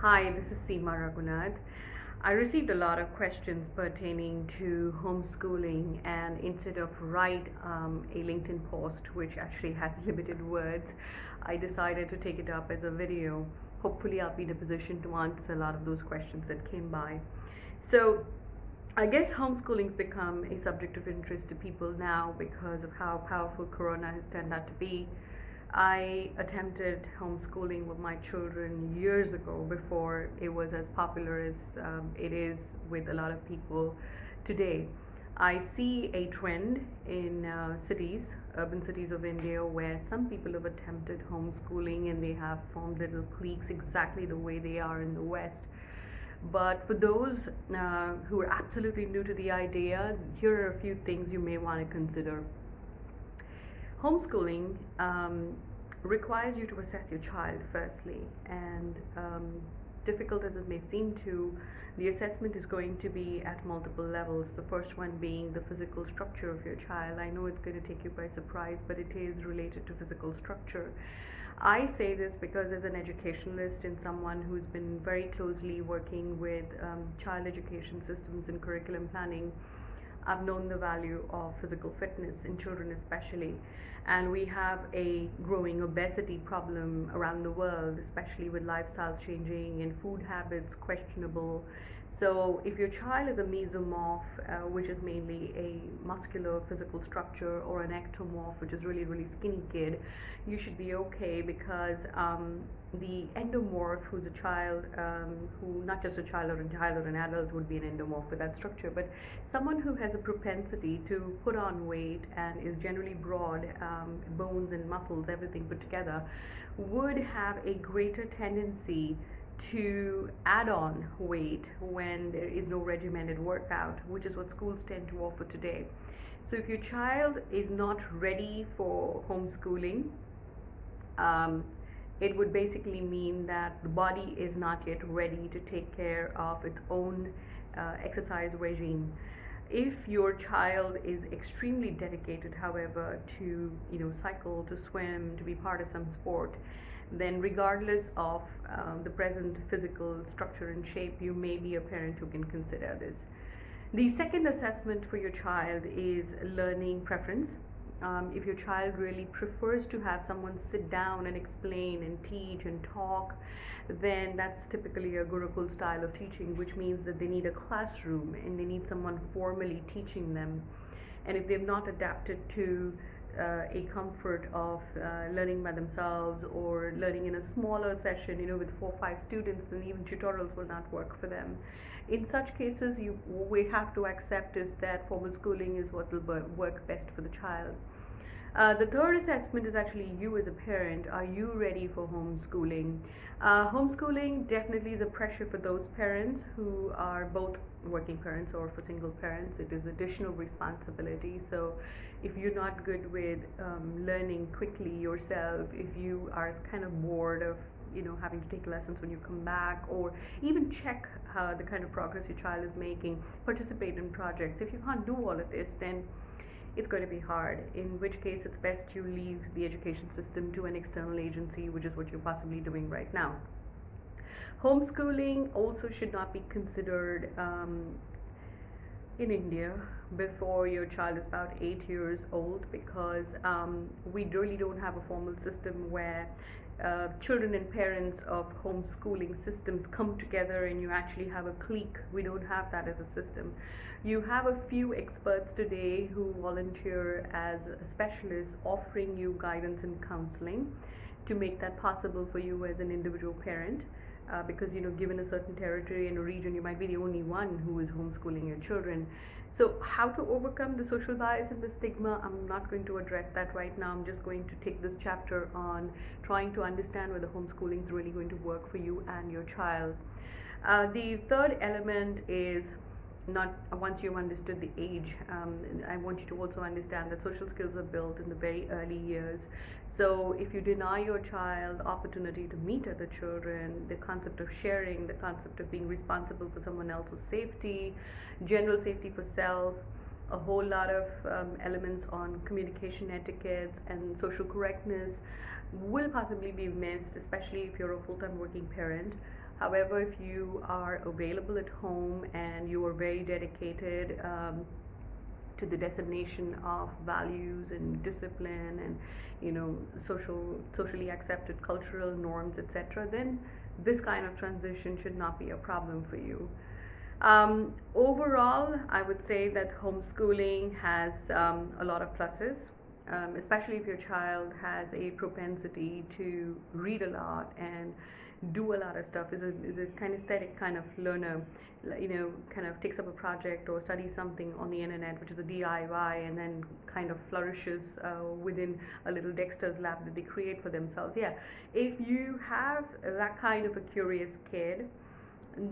Hi, this is Seema Raghunath. I received a lot of questions pertaining to homeschooling, and instead of write a LinkedIn post which actually has limited words, I decided to take it up as a video. Hopefully, I'll be in a position to answer a lot of those questions that came by. So, I guess homeschooling's become a subject of interest to people now because of how powerful Corona has turned out to be. I attempted homeschooling with my children years ago before it was as popular as it is with a lot of people today. I see a trend in cities, urban cities of India, where some people have attempted homeschooling and they have formed little cliques exactly the way they are in the West. But for those who are absolutely new to the idea, here are a few things you may want to consider. Homeschooling requires you to assess your child firstly, and difficult as it may seem to, the assessment is going to be at multiple levels. The first one being the physical structure of your child. I know it's going to take you by surprise, but it is related to physical structure. I say this because as an educationalist and someone who's been very closely working with child education systems and curriculum planning, I've known the value of physical fitness in children especially, and we have a growing obesity problem around the world, especially with lifestyles changing and food habits questionable. So if your child is a mesomorph, which is mainly a muscular physical structure, or an ectomorph, which is really skinny kid, you should be okay, because the endomorph, who's a child, who not just a child or an adult would be an endomorph with that structure, but someone who has a propensity to put on weight and is generally broad, bones and muscles, everything put together, would have a greater tendency to add on weight when there is no regimented workout, which is what schools tend to offer today. So if your child is not ready for homeschooling, it would basically mean that the body is not yet ready to take care of its own exercise regime. If your child is extremely dedicated, however, to cycle, to swim, to be part of some sport, then regardless of the present physical structure and shape, you may be a parent who can consider this. The second assessment for your child is learning preference. If your child really prefers to have someone sit down and explain and teach and talk, then that's typically a Gurukul style of teaching, which means that they need a classroom and they need someone formally teaching them. And if they've not adapted to a comfort of learning by themselves, or learning in a smaller session, with 4 or 5 students, then even tutorials will not work for them. In such cases, we have to accept is that formal schooling is what will work best for the child. The third assessment is actually you as a parent. Are you ready for homeschooling? Homeschooling definitely is a pressure for those parents who are both working parents or for single parents. It is additional responsibility. So if you're not good with learning quickly yourself, if you are kind of bored of having to take lessons when you come back, or even check the kind of progress your child is making, participate in projects, if you can't do all of this, then it's going to be hard, in which case it's best you leave the education system to an external agency, which is what you're possibly doing right now. Homeschooling also should not be considered in India before your child is about 8 years old, because we really don't have a formal system where children and parents of homeschooling systems come together and you actually have a clique. We don't have that as a system. You have a few experts today who volunteer as specialists, offering you guidance and counseling to make that possible for you as an individual parent. Because given a certain territory and a region, you might be the only one who is homeschooling your children. So how to overcome the social bias and the stigma, I'm not going to address that right now. I'm just going to take this chapter on trying to understand whether homeschooling is really going to work for you and your child. The third element is, not once you've understood the age, I want you to also understand that social skills are built in the very early years. So if you deny your child opportunity to meet other children, the concept of sharing, the concept of being responsible for someone else's safety, general safety for self, a whole lot of elements on communication etiquettes and social correctness will possibly be missed, especially if you're a full-time working parent. However, if you are available at home and you are very dedicated to the dissemination of values and discipline and socially accepted cultural norms, etc., then this kind of transition should not be a problem for you. Overall, I would say that homeschooling has a lot of pluses, especially if your child has a propensity to read a lot and do a lot of stuff, is a kinesthetic kind of learner, kind of takes up a project or studies something on the internet, which is a DIY, and then kind of flourishes within a little Dexter's lab that they create for themselves. Yeah, if you have that kind of a curious kid,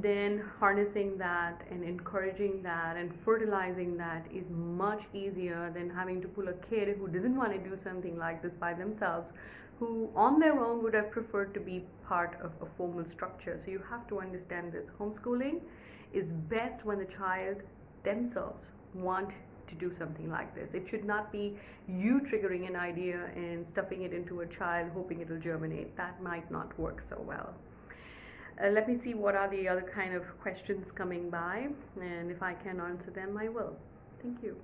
then harnessing that and encouraging that and fertilizing that is much easier than having to pull a kid who doesn't want to do something like this by themselves, who on their own would have preferred to be part of a formal structure. So you have to understand this. Homeschooling is best when the child themselves want to do something like this. It should not be you triggering an idea and stuffing it into a child hoping it will germinate. That might not work so well. Let me see what are the other kind of questions coming by, and if I can answer them, I will. Thank you.